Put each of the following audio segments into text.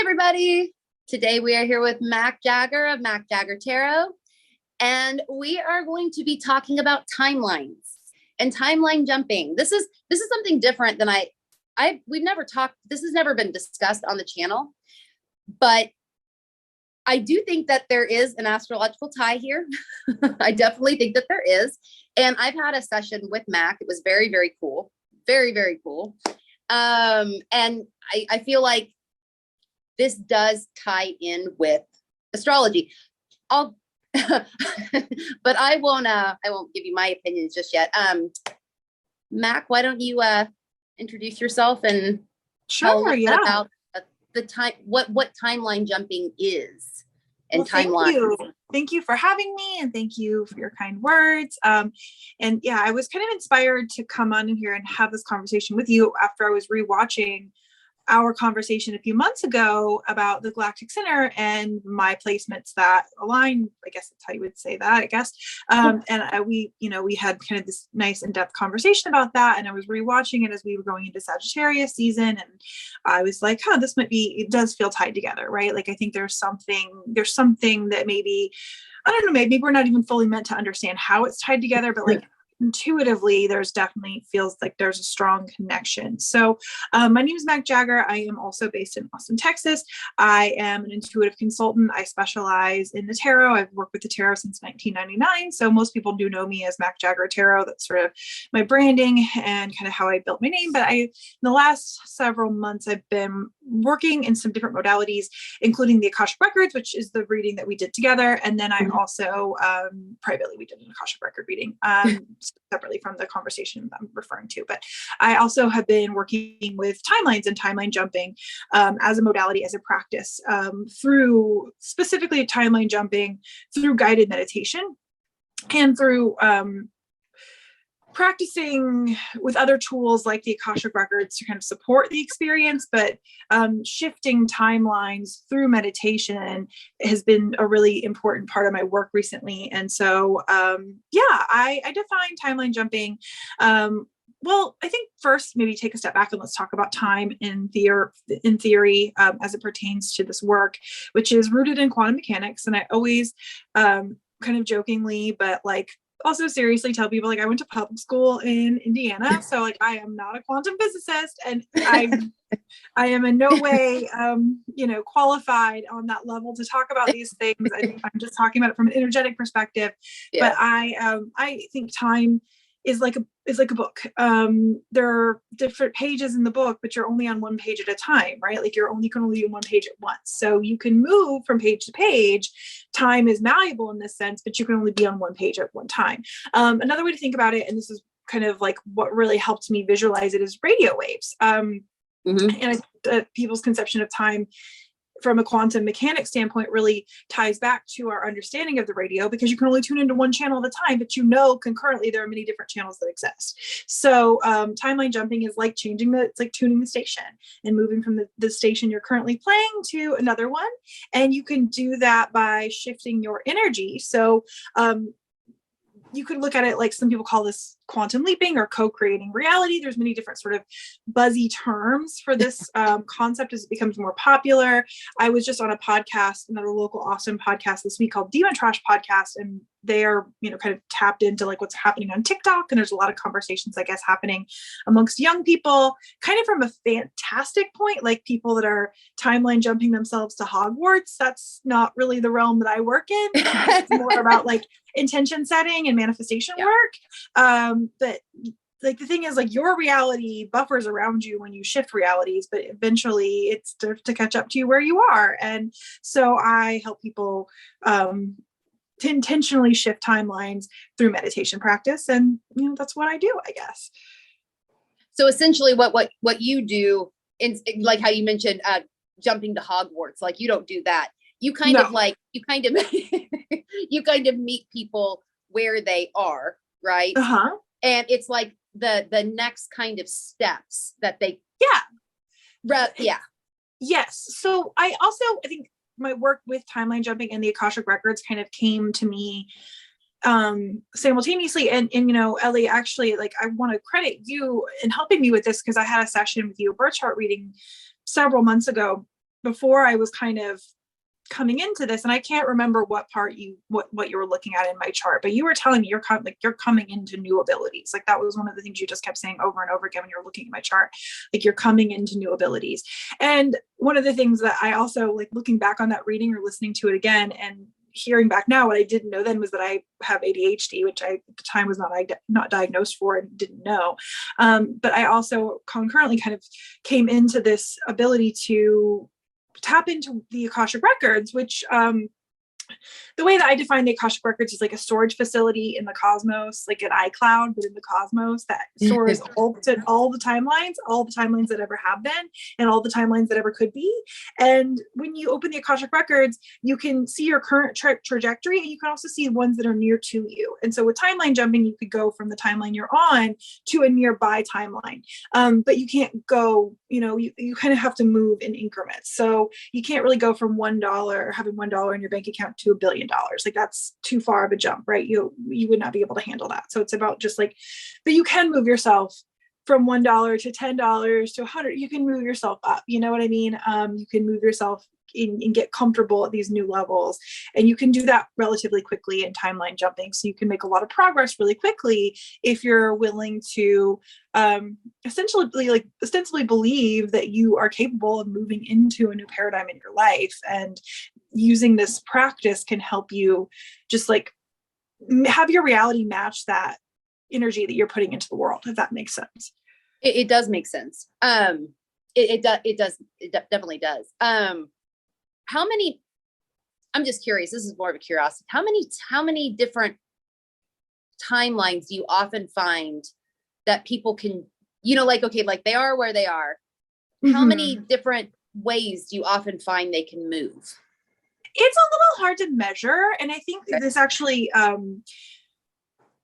everybody. Today we are here with Mak Jagger of Mak Jagger Tarot, and we are going to be talking about timelines and timeline jumping. This is something different than we've never talked. This has never been discussed on the channel, but I do think that there is an astrological tie here. I definitely think that there is. And I've had a session with Mak. It was very, very cool. Very, very cool. And I feel like this does tie in with astrology. But I won't give you my opinions just yet. Mak, why don't you introduce yourself and tell us about the time, what timeline jumping is and timeline. Thank you for having me, and thank you for your kind words. And yeah, I was kind of inspired to come on in here and have this conversation with you after I was rewatching our conversation a few months ago about the Galactic Center and my placements that align. I guess that's how you would say that, I guess. And we had kind of this nice in-depth conversation about that. And I was rewatching it as we were going into Sagittarius season. And I was like, this it does feel tied together, right? Like, I think there's something that maybe, I don't know, maybe we're not even fully meant to understand how it's tied together, but like, intuitively, there's definitely feels like there's a strong connection. So my name is Mak Jagger. I am also based in Austin, Texas. I am an intuitive consultant. I specialize in the tarot. I've worked with the tarot since 1999. So most people do know me as Mak Jagger Tarot. That's sort of my branding and kind of how I built my name. But in the last several months, I've been working in some different modalities, including the Akashic Records, which is the reading that we did together. And then I also privately, we did an Akashic Record reading. Separately from the conversation I'm referring to. But I also have been working with timelines and timeline jumping as a modality, as a practice, through specifically timeline jumping, through guided meditation, and through practicing with other tools like the Akashic Records to kind of support the experience, but shifting timelines through meditation has been a really important part of my work recently. And so, I define timeline jumping. Well, I think first, maybe take a step back and let's talk about time in theory as it pertains to this work, which is rooted in quantum mechanics. And I always kind of jokingly, but like also seriously tell people, like, I went to public school in Indiana, so like I am not a quantum physicist, and I am in no way qualified on that level to talk about these things. I'm just talking about it from an energetic perspective. Yeah. But I think time is like a book. There are different pages in the book, but you're only on one page at a time, right? Like you can only do one page at once. So you can move from page to page. Time is malleable in this sense, but you can only be on one page at one time. Another way to think about it, and this is kind of like what really helped me visualize it, is radio waves. And people's conception of time from a quantum mechanics standpoint really ties back to our understanding of the radio, because you can only tune into one channel at a time, but concurrently there are many different channels that exist. So timeline jumping is like it's like tuning the station and moving from the station you're currently playing to another one. And you can do that by shifting your energy. So you could look at it like some people call this quantum leaping or co-creating reality. There's many different sort of buzzy terms for this concept as it becomes more popular. I was just on a podcast, another local Austin podcast this week called Demon Trash Podcast, and they are, kind of tapped into like what's happening on TikTok. And there's a lot of conversations, I guess, happening amongst young people, kind of from a fantastic point, like people that are timeline jumping themselves to Hogwarts. That's not really the realm that I work in. It's more about like intention setting and manifestation work. But like the thing is, like, your reality buffers around you when you shift realities, but eventually it starts to catch up to you where you are. And so I help people to intentionally shift timelines through meditation practice. And, that's what I do, I guess. So essentially what you do, like how you mentioned, jumping to Hogwarts, like you don't do that. You kind of meet people where they are, right? Uh-huh. And it's like the next kind of steps that they. Yeah. Yes. So I think my work with timeline jumping and the Akashic Records kind of came to me simultaneously. And Ellie, actually, like, I want to credit you in helping me with this, because I had a session with you, a birth chart reading several months ago. before I was kind of coming into this, and I can't remember what you were looking at in my chart, but you were telling me you're coming into new abilities. Like that was one of the things you just kept saying over and over again when you were looking at my chart, like you're coming into new abilities. And one of the things that I also like looking back on that reading or listening to it again and hearing back now, what I didn't know then was that I have ADHD, which I at the time was not diagnosed for and didn't know. But I also concurrently kind of came into this ability to tap into the Akashic records, which the way that I define the Akashic records is like a storage facility in the cosmos, like an iCloud, but in the cosmos that stores all the timelines that ever have been, and all the timelines that ever could be. And when you open the Akashic records, you can see your current trajectory, and you can also see ones that are near to you. And so with timeline jumping, you could go from the timeline you're on to a nearby timeline. But you can't go, you kind of have to move in increments. So you can't really go from $1, having $1 in your bank account, to $1 billion. Like that's too far of a jump, right? You would not be able to handle that. So it's about just like, but you can move yourself from $1 to $10 to 100. You can move yourself up. You know what I mean? You can move yourself and get comfortable at these new levels, and you can do that relatively quickly in timeline jumping. So you can make a lot of progress really quickly if you're willing to ostensibly believe that you are capable of moving into a new paradigm in your life. And using this practice can help you just like have your reality match that energy that you're putting into the world, if that makes sense. It does make sense. It definitely does. How many, I'm just curious, this is more of a curiosity. How many different timelines do you often find that people can, like they are where they are. How many different ways do you often find they can move? It's a little hard to measure. And I think this actually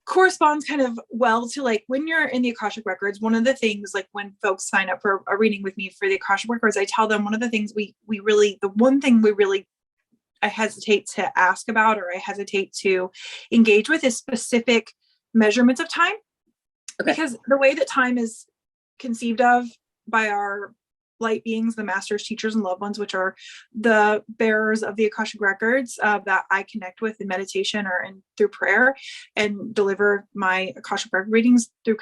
corresponds kind of well to like when you're in the Akashic records. One of the things, like when folks sign up for a reading with me for the Akashic records, I tell them one of the things I hesitate to ask about, or I hesitate to engage with, is specific measurements of time. Okay. Because the way that time is conceived of by our light beings, the masters, teachers, and loved ones, which are the bearers of the Akashic records that I connect with in meditation or through prayer, and deliver my Akashic record readings through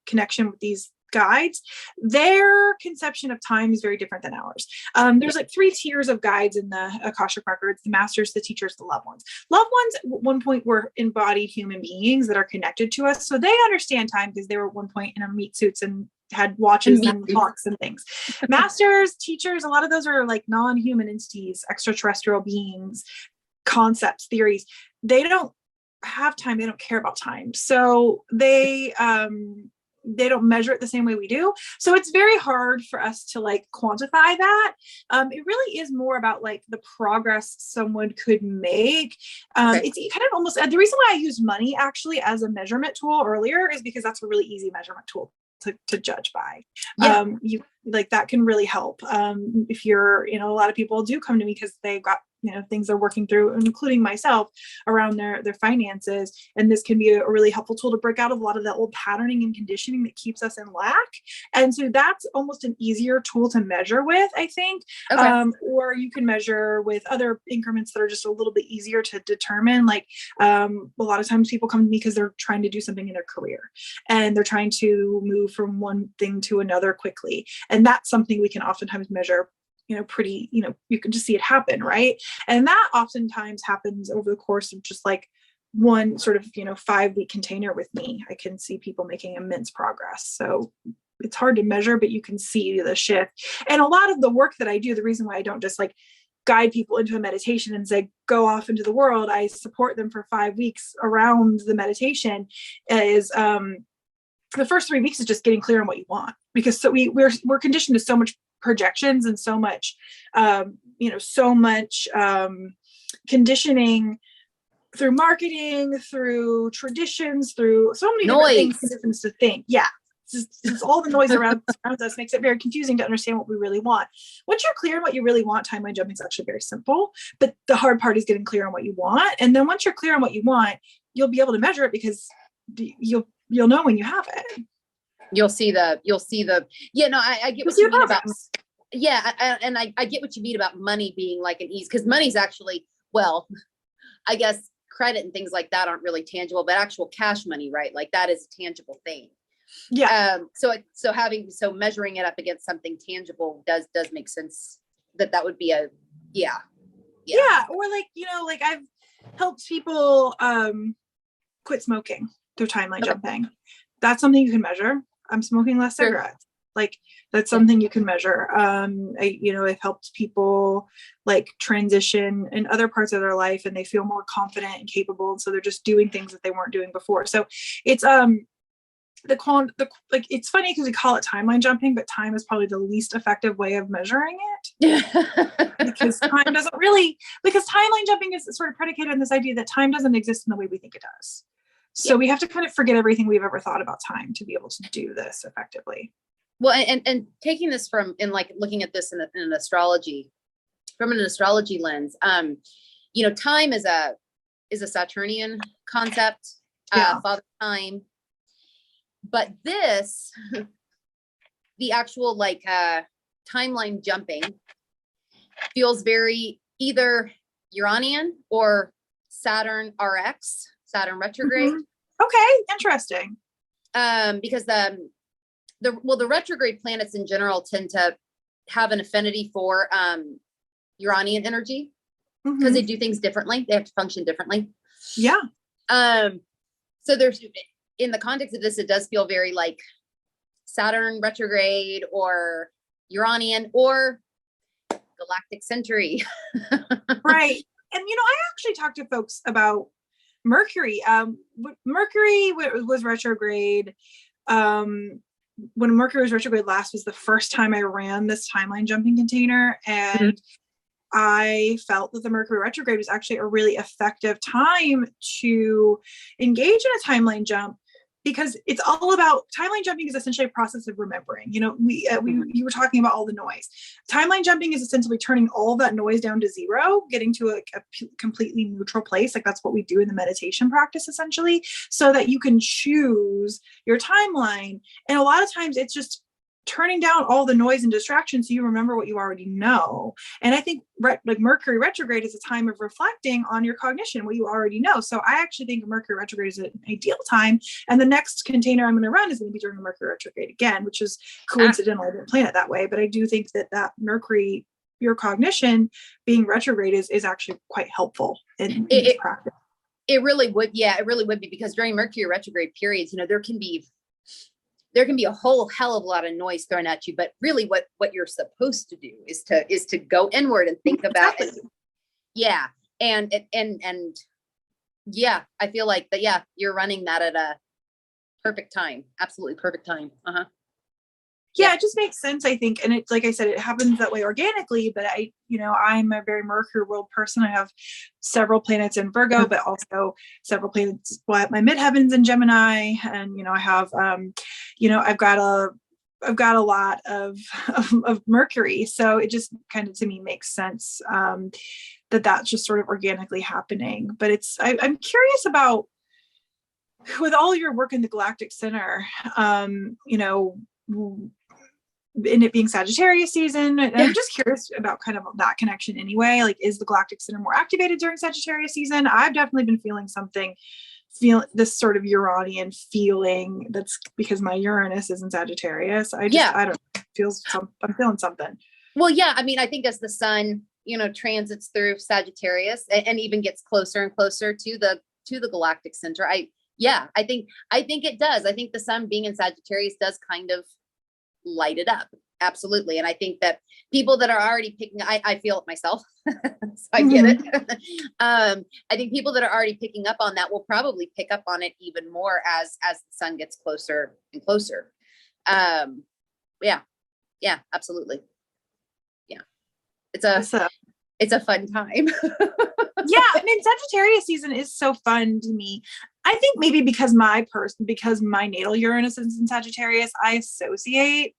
connection with these guides. Their conception of time is very different than ours. There's like 3 tiers of guides in the Akashic records: the masters, the teachers, the loved ones. Loved ones at one point were embodied human beings that are connected to us, so they understand time because they were at one point in our meat suits and had watches and clocks and things. Masters, teachers, a lot of those are like non-human entities, extraterrestrial beings, concepts, theories. They don't have time. They don't care about time. So they don't measure it the same way we do. So it's very hard for us to like quantify that. It really is more about like the progress someone could make. It's kind of almost, the reason why I used money actually as a measurement tool earlier is because that's a really easy measurement tool to judge by. You like that can really help. If you're, a lot of people do come to me because they've got, things they're working through, including myself, around their finances. And this can be a really helpful tool to break out of a lot of that old patterning and conditioning that keeps us in lack. And so that's almost an easier tool to measure with, I think. Or you can measure with other increments that are just a little bit easier to determine. Like a lot of times people come to me because they're trying to do something in their career and they're trying to move from one thing to another quickly. And that's something we can oftentimes measure pretty, you can just see it happen, right? And that oftentimes happens over the course of just like one sort of, 5-week container with me. I can see people making immense progress. So it's hard to measure, but you can see the shift. And a lot of the work that I do, the reason why I don't just like guide people into a meditation and say, go off into the world, I support them for 5 weeks around the meditation, is the first 3 weeks is just getting clear on what you want, because so we're conditioned to so much projections and so much conditioning through marketing, through traditions, through so many different things to think. It's all the noise around us makes it very confusing to understand what we really want. Once you're clear on what you really want, timeline jumping is actually very simple, but the hard part is getting clear on what you want. And then once you're clear on what you want, you'll be able to measure it, because you'll know when you have it. I get what you mean about, Yeah. I get what you mean about money being like an ease, because money's actually, well, I guess credit and things like that aren't really tangible, but actual cash money, right? Like that is a tangible thing. Yeah. So measuring it up against something tangible does make sense, that would be a, yeah. Or like, like I've helped people quit smoking through timeline jumping. That's something you can measure. I'm smoking less cigarettes. Like that's something you can measure. I've helped people like transition in other parts of their life, and they feel more confident and capable, and so they're just doing things that they weren't doing before. So it's it's funny because we call it timeline jumping, but time is probably the least effective way of measuring it. because timeline jumping is sort of predicated on this idea that time doesn't exist in the way we think it does. So we have to kind of forget everything we've ever thought about time to be able to do this effectively. Well, and taking this like looking at this in an astrology, from an astrology lens, time is a Saturnian concept, father time. But the actual like timeline jumping feels very either Uranian or Saturn RX, Saturn retrograde. Mm-hmm. Okay, interesting. Because the retrograde planets in general tend to have an affinity for Uranian energy, because they do things differently. They have to function differently. Yeah. So there's, in the context of this, it does feel very like Saturn retrograde or Uranian or Galactic Center. Right. And, I actually talked to folks about Mercury. Mercury was retrograde. When Mercury was retrograde last was the first time I ran this timeline jumping container. And I felt that the Mercury retrograde was actually a really effective time to engage in a timeline jump, because it's all about, timeline jumping is essentially a process of remembering. You were talking about all the noise. Timeline jumping is essentially turning all that noise down to zero, getting to a completely neutral place. Like that's what we do in the meditation practice, essentially, so that you can choose your timeline. And a lot of times it's just turning down all the noise and distractions so you remember what you already know. And I think like Mercury retrograde is a time of reflecting on your cognition, what you already know. So I actually think Mercury retrograde is an ideal time. And the next container I'm going to run is going to be during Mercury retrograde again, which is coincidental. I didn't plan it that way, but I do think that Mercury, your cognition being retrograde is actually quite helpful in this practice. It really would. Yeah, it really would be, because during Mercury retrograde periods, there can be a whole hell of a lot of noise thrown at you, but really what you're supposed to do is to go inward and think about it. Yeah. And yeah, I feel like that. Yeah. You're running that at a perfect time. Absolutely perfect time. Yeah, it just makes sense, I think. And it's like I said, it happens that way organically, but I'm a very Mercury world person. I have several planets in Virgo, but also several planets, my midheavens in Gemini. And, I have, I've got a lot of Mercury. So it just kind of, to me, makes sense that that's just sort of organically happening. But I'm curious about, with all your work in the Galactic Center, in it being Sagittarius season, and I'm just curious about kind of that connection anyway. Like, is the Galactic Center more activated during Sagittarius season? I've definitely been feeling this sort of Uranian feeling. That's because my Uranus is in Sagittarius. I don't know, I'm feeling something. Well, yeah. I mean, I think as the sun, transits through Sagittarius and even gets closer and closer to the Galactic Center, I think it does. I think the sun being in Sagittarius does kind of light it up. Absolutely. And I think that people that are already picking, I feel it myself, so I get it. I think people that are already picking up on that will probably pick up on it even more as the sun gets closer and closer. Yeah, absolutely. Yeah. It's a fun time. Yeah, I mean, Sagittarius season is so fun to me. I think maybe because my natal Uranus is in Sagittarius, I associate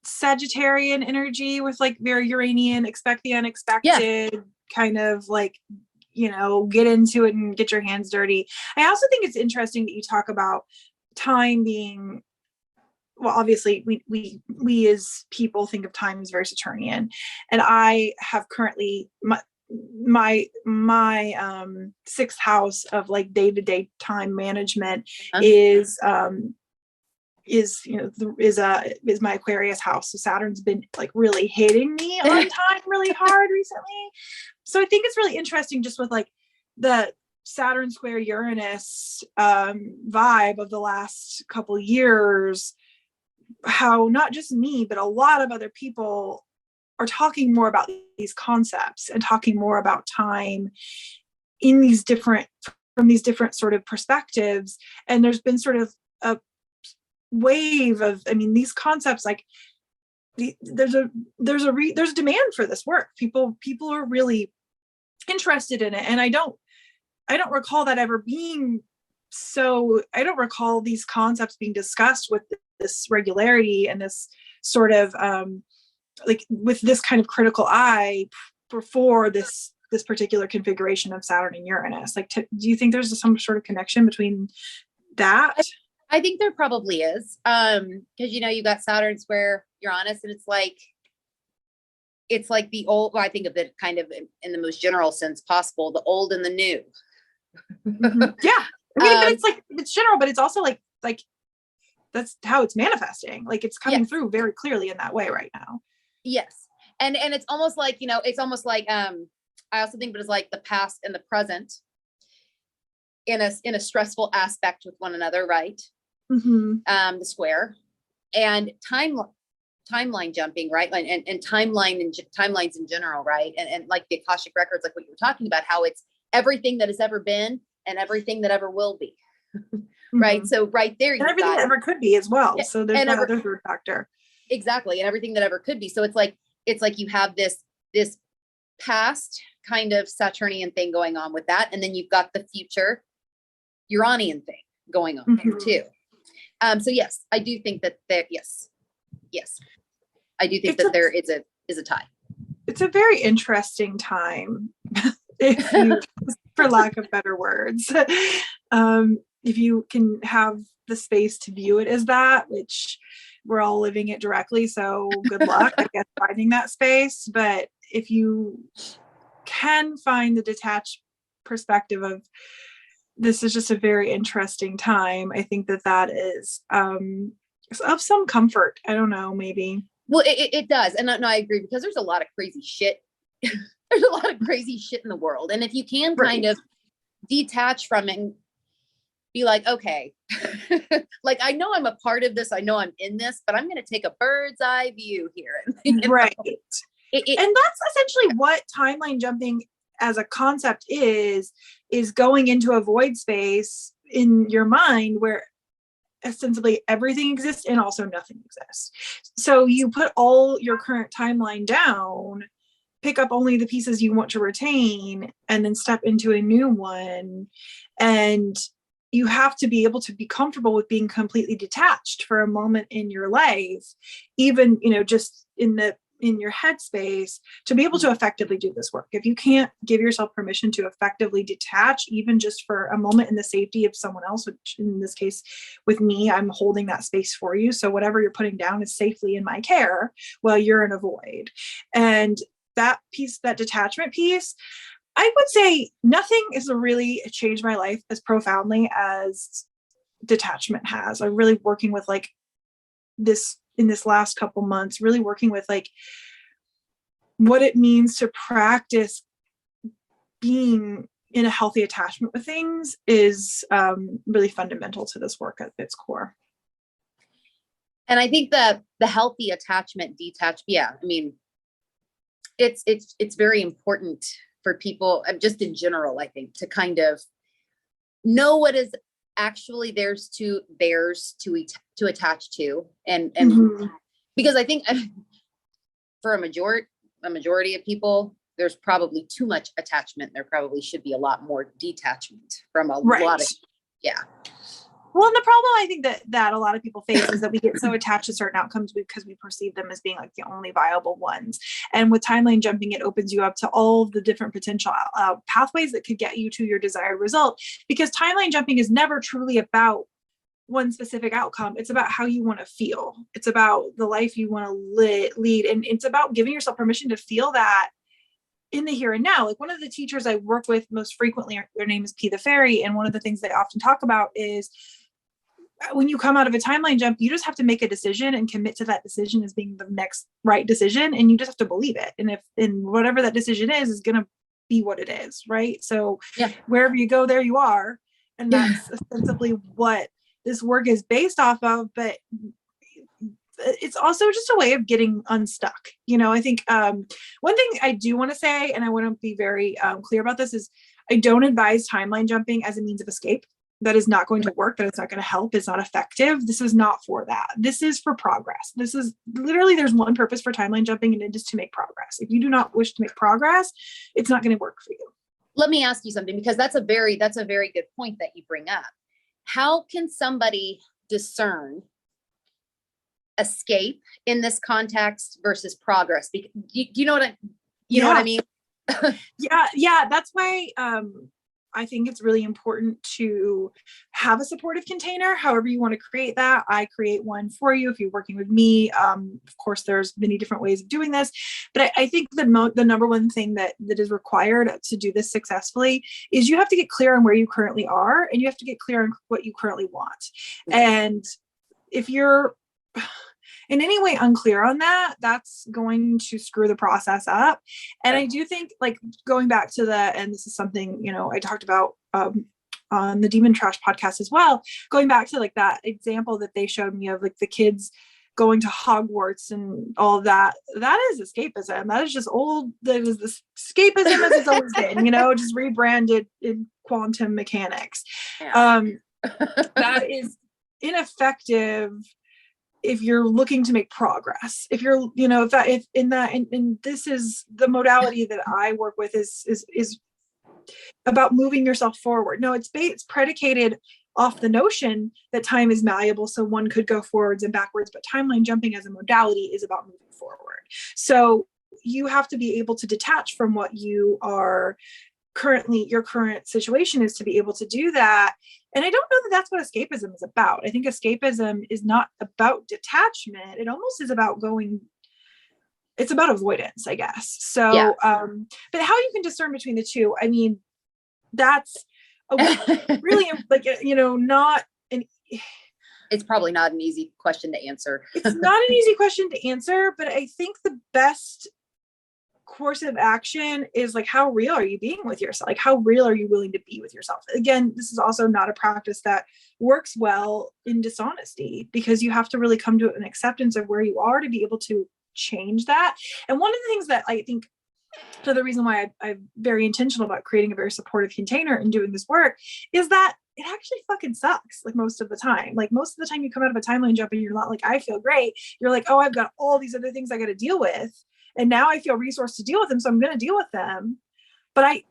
Sagittarian energy with like very Uranian, expect the unexpected, kind of like, get into it and get your hands dirty. I also think it's interesting that you talk about time being well, obviously we as people think of time as very Saturnian, and I have currently my sixth house of like day-to-day time management is my Aquarius house. So Saturn's been like really hitting me on time really hard recently. So I think it's really interesting just with like the Saturn square Uranus vibe of the last couple years, how not just me, but a lot of other people are talking more about these concepts and talking more about time in these different, from these different sort of perspectives. And there's been sort of a wave of, I mean, these concepts, like there's a demand for this work. People are really interested in it. And I don't recall that ever being so, I don't recall these concepts being discussed with this regularity and this sort of like with this kind of critical eye before this particular configuration of Saturn and Uranus. Like, do you think there's some sort of connection between that? I think there probably is. Because, you got Saturn square Uranus, and it's like the old, well, I think of it kind of in the most general sense possible, the old and the new. Mm-hmm. Yeah. I mean, but it's like, it's general, but it's also like that's how it's manifesting. Like it's coming through very clearly in that way right now. Yes. And it's almost like, it's almost like, I also think, but it's like the past and the present in a stressful aspect with one another. Right. Mm-hmm. The square and timeline jumping, right? And timelines in general. Right. And like the Akashic records, like what you were talking about, how it's everything that has ever been and everything that ever will be. Right. Mm-hmm. So right there, and everything that ever could be as well. So there's another third factor. Exactly. And everything that ever could be. So it's like you have this past kind of Saturnian thing going on with that. And then you've got the future Uranian thing going on there too. So yes, I do think that yes. I do think that there is a tie. It's a very interesting time, for lack of better words. If you can have the space to view it as that, which we're all living it directly. So good luck, I guess, finding that space. But if you can find the detached perspective of this is just a very interesting time, I think that is of some comfort. I don't know, maybe. Well, it does. And no, I agree, because there's a lot of crazy shit. There's a lot of crazy shit in the world. And if you can kind of detach from it and be like, okay, like, I know I'm a part of this. I know I'm in this, but I'm going to take a bird's eye view here. Right. And that's essentially what timeline jumping as a concept is going into a void space in your mind where ostensibly everything exists and also nothing exists. So you put all your current timeline down, pick up only the pieces you want to retain, and then step into a new one. And you have to be able to be comfortable with being completely detached for a moment in your life, even, just in your headspace, to be able to effectively do this work. If you can't give yourself permission to effectively detach, even just for a moment in the safety of someone else, which in this case with me, I'm holding that space for you. So whatever you're putting down is safely in my care while you're in a void. And that piece, that detachment piece, I would say nothing has really changed my life as profoundly as detachment has. I'm really working with like this in this last couple months, really working with like what it means to practice being in a healthy attachment with things is really fundamental to this work at its core. And I think the healthy attachment, detach, I mean, it's very important for people, just in general, I think, to kind of know what is actually theirs to attach to, and because I think for a majority of people, there's probably too much attachment. There probably should be a lot more detachment from a lot of Well, and the problem I think that a lot of people face is that we get so attached to certain outcomes because we perceive them as being like the only viable ones. And with timeline jumping, it opens you up to all the different potential pathways that could get you to your desired result, because timeline jumping is never truly about one specific outcome. It's about how you want to feel. It's about the life you want to lead. And it's about giving yourself permission to feel that in the here and now. Like one of the teachers I work with most frequently, their name is P the Fairy. And one of the things they often talk about is when you come out of a timeline jump, you just have to make a decision and commit to that decision as being the next right decision. And you just have to believe it. And whatever that decision is going to be what it is. Right. So wherever you go, there you are. And that's ostensibly what this work is based off of. But it's also just a way of getting unstuck. I think one thing I do want to say, and I want to be very clear about this, is I don't advise timeline jumping as a means of escape. That is not going to work. That it's not going to help. It's not effective. This is not for that. This is for progress. This is literally, there's one purpose for timeline jumping, and it is to make progress. If you do not wish to make progress, it's not going to work for you. Let me ask you something, because that's a very good point that you bring up. How can somebody discern escape in this context versus progress? Because you know what know what I mean? Yeah. That's why I think it's really important to have a supportive container, however you want to create that. I create one for you if you're working with me. Of course, there's many different ways of doing this, but I think the number one thing that is required to do this successfully is you have to get clear on where you currently are, and you have to get clear on what you currently want. And if you're in any way unclear on that, that's going to screw the process up. And I do think, like, going back to and this is something, I talked about on the Demon Trash podcast as well, going back to like that example that they showed me of like the kids going to Hogwarts and all of that. That is escapism. That is just old. That is the escapism as it's always been, just rebranded in quantum mechanics. Yeah. That is ineffective if you're looking to make progress. If you're, and this is the modality that I work with is about moving yourself forward. No, it's predicated off the notion that time is malleable, so one could go forwards and backwards, but timeline jumping as a modality is about moving forward. So you have to be able to detach from what you are currently, your current situation is, to be able to do that. And I don't know that that's what escapism is about. I think escapism is not about detachment. It almost is about it's about avoidance, I guess. So, but how you can discern between the two, I mean, that's really like, not an, it's probably not an easy question to answer. It's not an easy question to answer, but I think the best course of action is like, how real are you being with yourself? Like, how real are you willing to be with yourself? Again, this is also not a practice that works well in dishonesty, because you have to really come to an acceptance of where you are to be able to change that. And one of the things that I think, so the reason why I'm very intentional about creating a very supportive container and doing this work, is that it actually fucking sucks. Like most of the time you come out of a timeline jump and you're not like, I feel great. You're like, oh, I've got all these other things I got to deal with. And now I feel resourced to deal with them. So I'm going to deal with them. But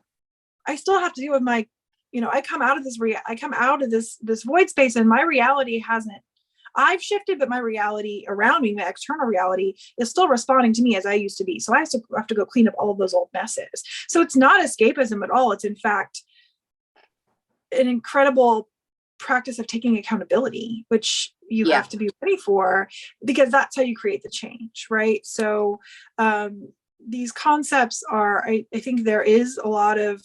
I still have to deal with my, I come out of this void space, and my reality I've shifted, but my reality around me, my external reality, is still responding to me as I used to be. So I have to go clean up all of those old messes. So it's not escapism at all. It's in fact an incredible practice of taking accountability, which you have to be ready for, because that's how you create the change, right? So these concepts are, I think there is a lot of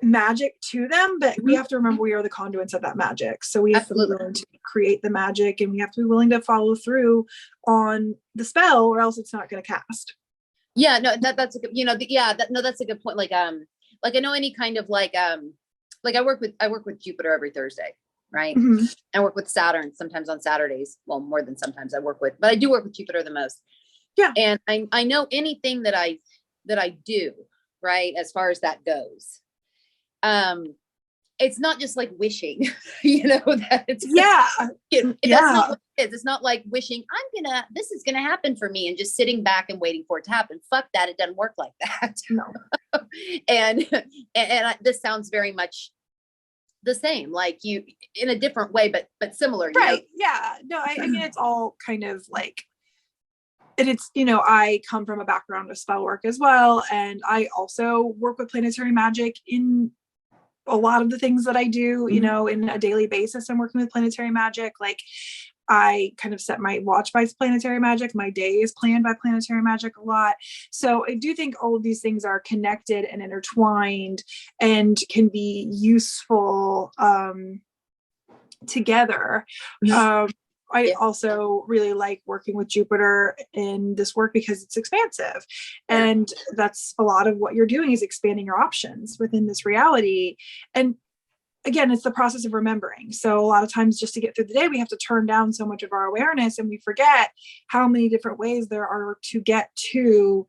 magic to them, but we have to remember we are the conduits of that magic. So we have to be willing to create the magic, and we have to be willing to follow through on the spell, or else it's not going to cast. Yeah, no, that's a good, that's a good point. Like I know any kind of like I work with Jupiter every Thursday, right? Mm-hmm. I work with Saturn sometimes on Saturdays. Well, more than sometimes but I do work with Jupiter the most. Yeah. And I know anything that I do, right, as far as that goes. It's not just like wishing, that it's that's not what it is. It's not like wishing this is gonna happen for me and just sitting back and waiting for it to happen. Fuck that. It doesn't work like that. No. and this sounds very much the same, like you in a different way, but similar. Right. Yeah. No, I mean, it's all kind of like, and it's, I come from a background of spell work as well. And I also work with planetary magic in a lot of the things that I do, you know, in a daily basis. I'm working with planetary magic. Like I kind of set my watch by planetary magic. My day is planned by planetary magic a lot. So I do think all of these things are connected and intertwined and can be useful together. I also really like working with Jupiter in this work because it's expansive. And that's a lot of what you're doing is expanding your options within this reality. And again, it's the process of remembering. So a lot of times just to get through the day, we have to turn down so much of our awareness and we forget how many different ways there are to get to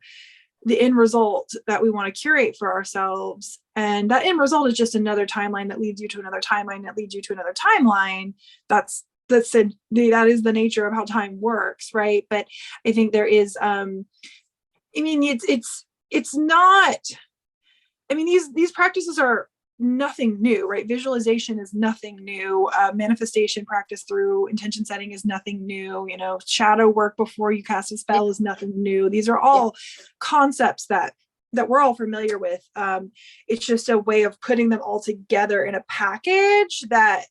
the end result that we want to curate for ourselves. And that end result is just another timeline that leads you to another timeline that leads you to another timeline. That is the nature of how time works, right? But I think there is, it's not, these practices are nothing new, right? Visualization is nothing new. Manifestation practice through intention setting is nothing new. You know, shadow work before you cast a spell is nothing new. These are all concepts that we're all familiar with. It's just a way of putting them all together in a package that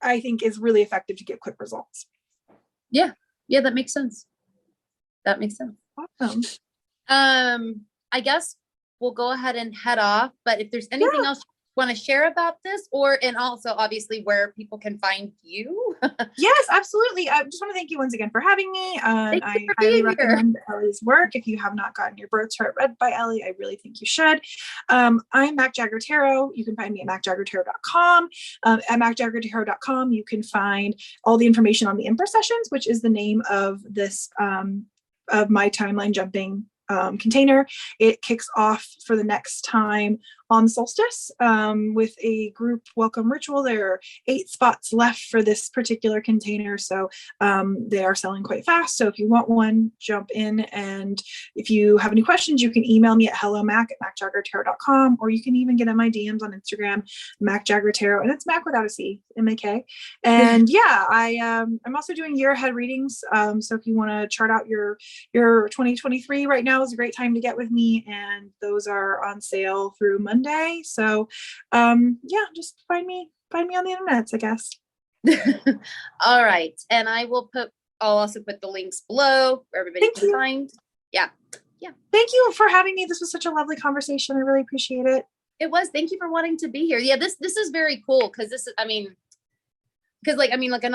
I think is really effective to get quick results. Yeah, that makes sense. Awesome. I guess we'll go ahead and head off, but if there's anything else you want to share about this, and also obviously where people can find you. Yes, absolutely. I just want to thank you once again for having me. I highly recommend Ellie's work. If you have not gotten your birth chart read by Ellie, I really think you should. I'm Mak Jagger Tarot. You can find me at makjaggertarot.com. At makjaggertarot.com, you can find all the information on the Empress Sessions, which is the name of this of my timeline jumping container. It kicks off for the next time on solstice with a group welcome ritual. There are 8 spots left for this particular container, so they are selling quite fast. So if you want one, jump in, and if you have any questions, you can email me at hellomac@makjaggertarot.com, or you can even get in my DMs on Instagram, Mak Jagger Tarot, and it's Mac without a C, M-A-K. And I'm also doing year ahead readings. So if you want to chart out your 2023 right now is a great time to get with me, and those are on sale through Monday. So just find me on the internet, I guess. All right, and I'll also put the links below where everybody can find. Thank you for having me. This was such a lovely conversation. I really appreciate it. It was. Thank you for wanting to be here. This is very cool because this is, in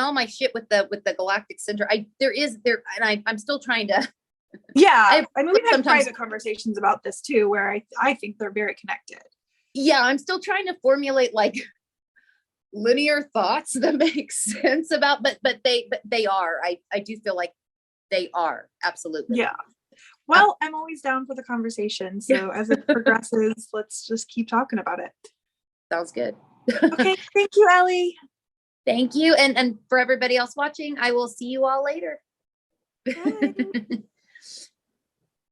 all my shit with the Galactic Center, I'm still trying to. Yeah, we've had private conversations about this too, where I think they're very connected. Yeah, I'm still trying to formulate like linear thoughts that make sense about, but they are. I do feel like they are, absolutely. Yeah. Well, I'm always down for the conversation. So as it progresses, let's just keep talking about it. Sounds good. Okay. Thank you, Ellie. Thank you. And for everybody else watching, I will see you all later.